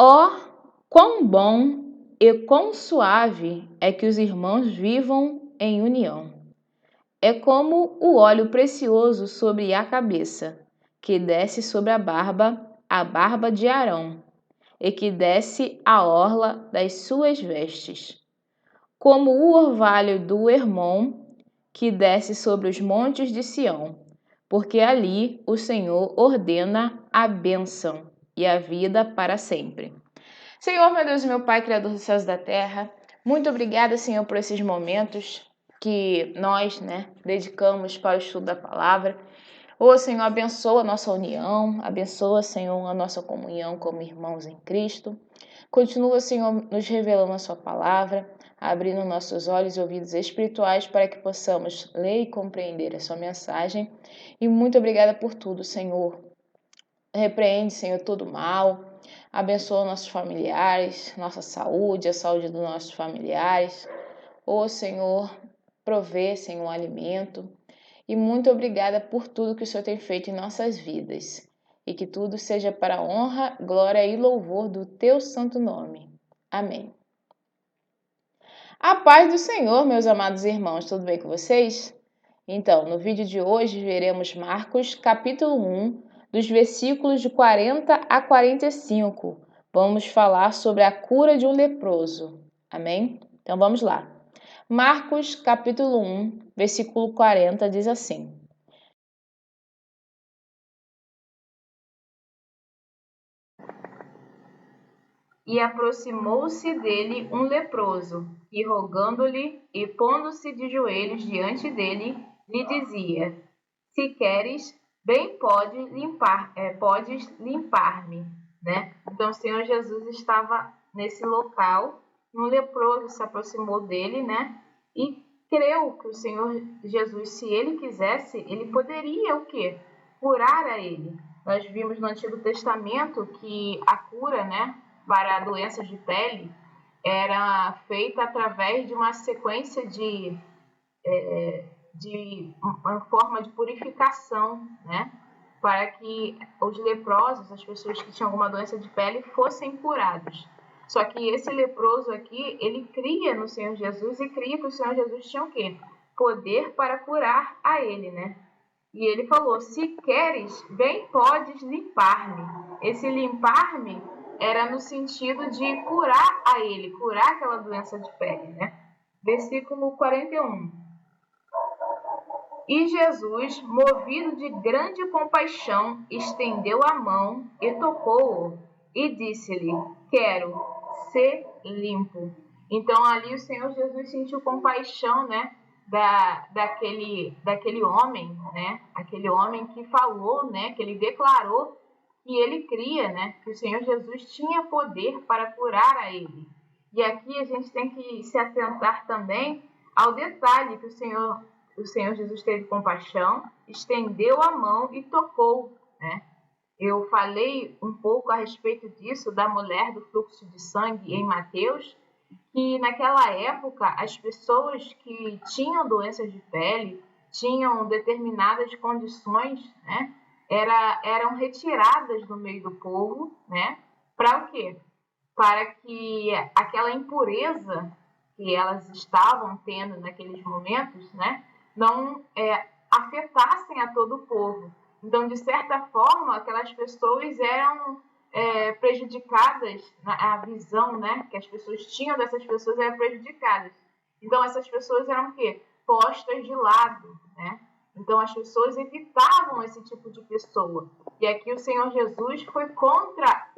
Ó, quão bom e quão suave é que os irmãos vivam em união. É como o óleo precioso sobre a cabeça, que desce sobre a barba de Arão, e que desce a orla das suas vestes. Como o orvalho do Hermon, que desce sobre os montes de Sião, porque ali o Senhor ordena a bênção e a vida para sempre. Senhor, meu Deus e meu Pai, Criador dos céus e da terra, muito obrigada, Senhor, por esses momentos que nós, dedicamos para o estudo da palavra. Ô, Senhor, abençoa a nossa união, abençoa, Senhor, a nossa comunhão como irmãos em Cristo. Continua, Senhor, nos revelando a sua palavra, abrindo nossos olhos e ouvidos espirituais para que possamos ler e compreender a sua mensagem. E muito obrigada por tudo, Senhor. Repreende, Senhor, todo mal. Abençoa nossos familiares, nossa saúde, a saúde dos nossos familiares. Ô, Senhor, provê, Senhor, alimento. E muito obrigada por tudo que o Senhor tem feito em nossas vidas. E que tudo seja para a honra, glória e louvor do teu santo nome. Amém. A paz do Senhor, meus amados irmãos, tudo bem com vocês? Então, no vídeo de hoje veremos Marcos, capítulo 1, dos versículos de 40 a 45. Vamos falar sobre a cura de um leproso. Amém? Então vamos lá. Marcos, capítulo 1, versículo 40, diz assim: E aproximou-se dele um leproso, e rogando-lhe e pondo-se de joelhos diante dele, lhe dizia: Se queres, bem podes limpar-me, né? Então o Senhor Jesus estava nesse local, um leproso se aproximou dele, né? E creu que o Senhor Jesus, se ele quisesse, ele poderia o quê? Curar a ele. Nós vimos no Antigo Testamento que a cura, né, para doenças de pele era feita através de uma sequência de uma forma de purificação, né? Para que os leprosos, as pessoas que tinham alguma doença de pele, fossem curados. Só que esse leproso aqui, ele cria no Senhor Jesus e cria que o Senhor Jesus tinha o quê? Poder para curar a ele, né? E ele falou: se queres, bem podes limpar-me. Esse limpar-me era no sentido de curar a ele, curar aquela doença de pele, né? Versículo 41. E Jesus, movido de grande compaixão, estendeu a mão e tocou-o e disse-lhe: Quero ser limpo. Então ali o Senhor Jesus sentiu compaixão, né, daquele homem, né, aquele homem que falou, né, que ele declarou que ele cria, né, que o Senhor Jesus tinha poder para curar a ele. E aqui a gente tem que se atentar também ao detalhe que o Senhor Jesus teve compaixão, estendeu a mão e tocou, né? Eu falei um pouco a respeito disso, da mulher do fluxo de sangue em Mateus, que naquela época as pessoas que tinham doenças de pele, tinham determinadas condições, né, eram retiradas do meio do povo, né, para o quê? Para que aquela impureza que elas estavam tendo naqueles momentos, né, não afetassem a todo o povo. Então, de certa forma, aquelas pessoas eram prejudicadas, a visão, né, que as pessoas tinham dessas pessoas era prejudicadas. Então, essas pessoas eram o quê? Postas de lado, né? Então, as pessoas evitavam esse tipo de pessoa. E aqui o Senhor Jesus foi contra,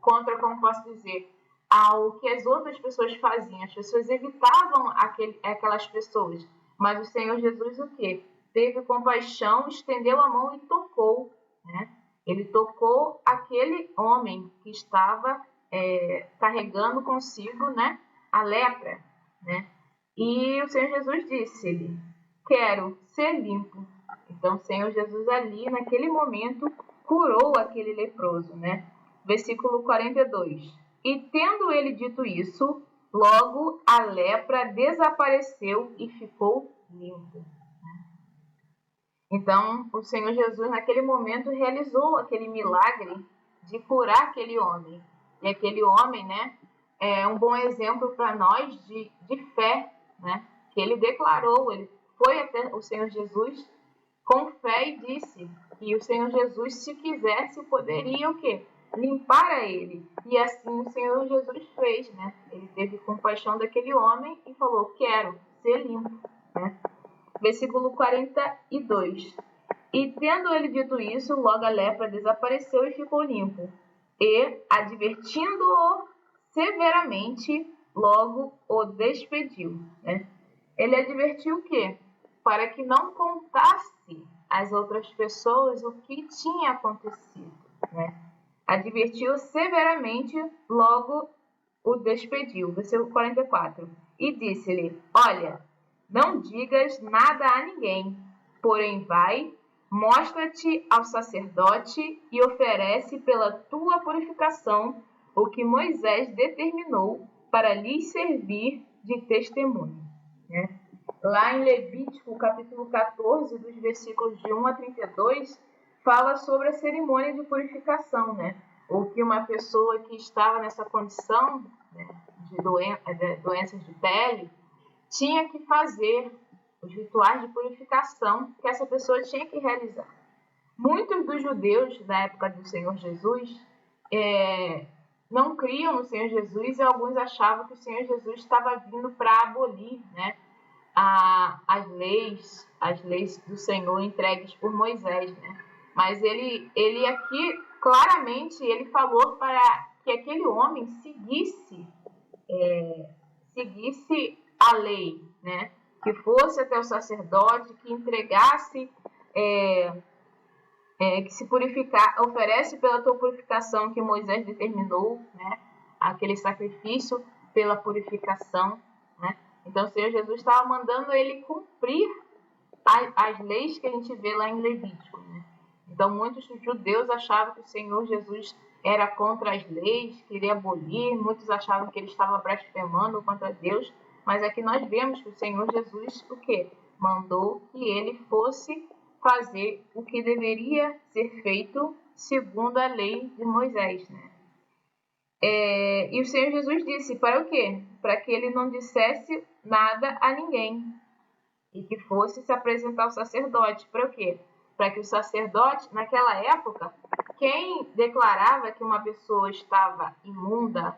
como posso dizer, ao que as outras pessoas faziam. As pessoas evitavam aquelas pessoas. Mas o Senhor Jesus o quê? Teve compaixão, estendeu a mão e tocou, né? Ele tocou aquele homem que estava carregando consigo, né, a lepra, né? E o Senhor Jesus disse-lhe: Quero ser limpo. Então o Senhor Jesus ali, naquele momento, curou aquele leproso, né? Versículo 42. E tendo ele dito isso, logo a lepra desapareceu e ficou limpo. Então, o Senhor Jesus, naquele momento, realizou aquele milagre de curar aquele homem. E aquele homem, né, é um bom exemplo para nós de fé, né, que ele declarou, ele foi até o Senhor Jesus com fé e disse que o Senhor Jesus, se quisesse, poderia o quê? Limpar a ele. E assim o Senhor Jesus fez, né? Ele teve compaixão daquele homem e falou, quero ser limpo, né? Versículo 42. E tendo ele dito isso, logo a lepra desapareceu e ficou limpo. E, advertindo-o severamente, logo o despediu, né? Ele advertiu o quê? Para que não contasse às outras pessoas o que tinha acontecido, né? Advertiu severamente, logo o despediu. Versículo 44. E disse-lhe, olha, não digas nada a ninguém, porém vai, mostra-te ao sacerdote e oferece pela tua purificação o que Moisés determinou para lhes servir de testemunho, né? Lá em Levítico, capítulo 14, dos versículos de 1 a 32, fala sobre a cerimônia de purificação, né? O que uma pessoa que estava nessa condição, né, de doenças de pele tinha que fazer, os rituais de purificação que essa pessoa tinha que realizar. Muitos dos judeus da época do Senhor Jesus não criam no Senhor Jesus e alguns achavam que o Senhor Jesus estava vindo para abolir, né, as leis do Senhor entregues por Moisés, né? Mas ele aqui claramente ele falou para que aquele homem seguisse a lei, né? Que fosse até o sacerdote, que entregasse, que se purificar, oferece pela tua purificação que Moisés determinou, né? Aquele sacrifício pela purificação, né? Então o Senhor Jesus estava mandando ele cumprir as leis que a gente vê lá em Levítico, né? Então muitos judeus achavam que o Senhor Jesus era contra as leis, queria abolir, muitos achavam que ele estava blasfemando contra Deus, mas aqui nós vemos que o Senhor Jesus, o quê? Mandou que ele fosse fazer o que deveria ser feito segundo a lei de Moisés, né? E o Senhor Jesus disse, para o quê? Para que ele não dissesse nada a ninguém e que fosse se apresentar ao sacerdote. Para o quê? Para que o sacerdote, naquela época, quem declarava que uma pessoa estava imunda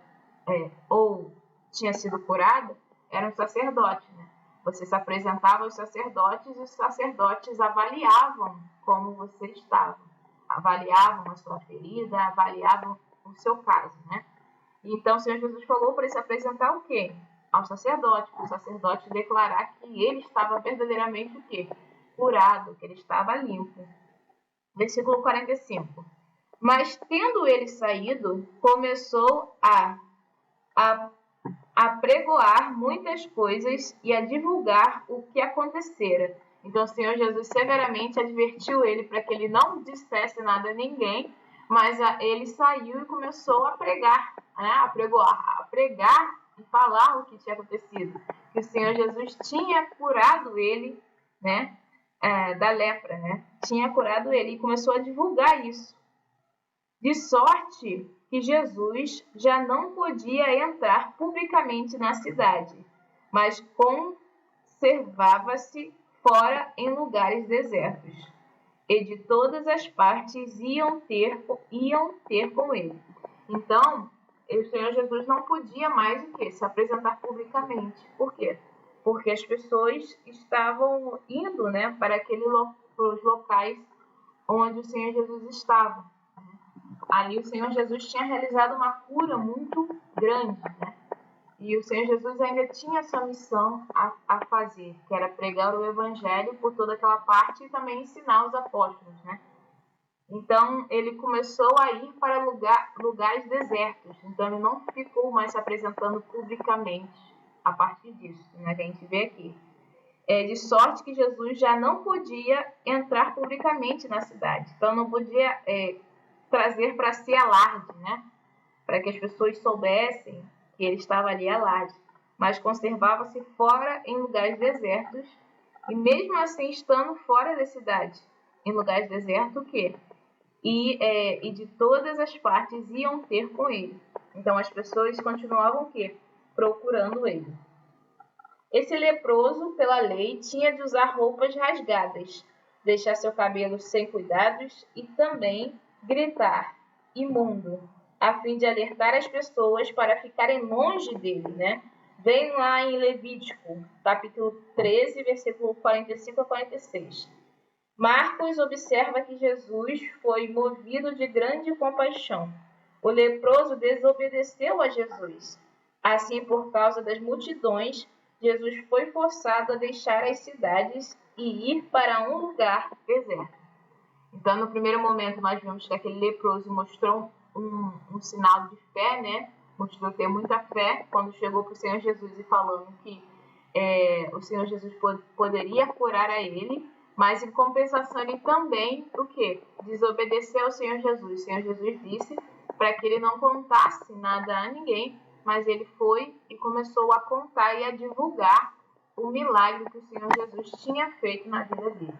ou tinha sido curada, era um sacerdote, né? Você se apresentava aos sacerdotes e os sacerdotes avaliavam como você estava. Avaliavam a sua ferida, avaliavam o seu caso, né? Então o Senhor Jesus falou para ele se apresentar o quê? Ao sacerdote, para o sacerdote declarar que ele estava verdadeiramente o quê? Curado, que ele estava limpo. Versículo 45. Mas tendo ele saído, começou a pregoar muitas coisas e a divulgar o que acontecera. Então o Senhor Jesus severamente advertiu ele para que ele não dissesse nada a ninguém, mas ele saiu e começou a pregar, né? A pregar e falar o que tinha acontecido. Que o Senhor Jesus tinha curado ele, né, da lepra, né? Tinha curado ele e começou a divulgar isso. De sorte que Jesus já não podia entrar publicamente na cidade, mas conservava-se fora em lugares desertos, e de todas as partes iam ter com ele. Então, o Senhor Jesus não podia mais o quê? Se apresentar publicamente. Por quê? Porque as pessoas estavam indo, né, para os locais onde o Senhor Jesus estava. Ali o Senhor Jesus tinha realizado uma cura muito grande, né? E o Senhor Jesus ainda tinha essa missão a fazer, que era pregar o evangelho por toda aquela parte e também ensinar os apóstolos, né? Então ele começou a ir para lugares desertos. Então ele não ficou mais se apresentando publicamente a partir disso, né? Que a gente vê aqui. De sorte que Jesus já não podia entrar publicamente na cidade. Então não podia trazer para si alarde, né? Para que as pessoas soubessem que ele estava ali alarde, mas conservava-se fora em lugares desertos, e mesmo assim estando fora da cidade, em lugares desertos, o quê? E de todas as partes iam ter com ele. Então as pessoas continuavam o quê? Procurando ele. Esse leproso, pela lei, tinha de usar roupas rasgadas, deixar seu cabelo sem cuidados e também gritar, imundo, a fim de alertar as pessoas para ficarem longe dele, né? Vem lá em Levítico, capítulo 13, versículo 45 a 46. Marcos observa que Jesus foi movido de grande compaixão. O leproso desobedeceu a Jesus. Assim, por causa das multidões, Jesus foi forçado a deixar as cidades e ir para um lugar deserto. Então, no primeiro momento, nós vimos que aquele leproso mostrou um sinal de fé, né? Mostrou ter muita fé quando chegou para o Senhor Jesus e falando que o Senhor Jesus poderia curar a ele, mas em compensação ele também, o quê? Desobedeceu ao Senhor Jesus. O Senhor Jesus disse para que ele não contasse nada a ninguém, mas ele foi e começou a contar e a divulgar o milagre que o Senhor Jesus tinha feito na vida dele.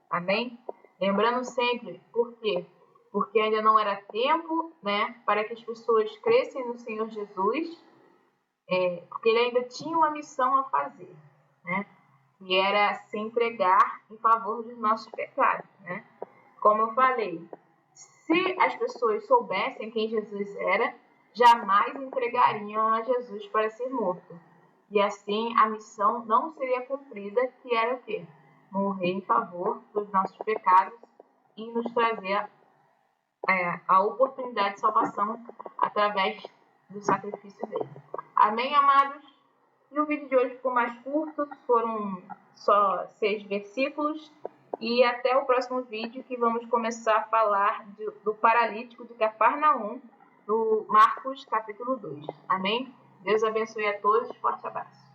Amém? Lembrando sempre, por quê? Porque ainda não era tempo, né, para que as pessoas crescem no Senhor Jesus, porque ele ainda tinha uma missão a fazer, né? Que era se entregar em favor dos nossos pecados, né? Como eu falei, se as pessoas soubessem quem Jesus era, jamais entregariam a Jesus para ser morto. E assim a missão não seria cumprida, que era o quê? Morrer em favor dos nossos pecados e nos trazer a oportunidade de salvação através do sacrifício dele. Amém, amados? E o vídeo de hoje ficou mais curto, foram só 6 versículos. E até o próximo vídeo, que vamos começar a falar do paralítico de Cafarnaum, do Marcos capítulo 2. Amém? Deus abençoe a todos. Forte abraço.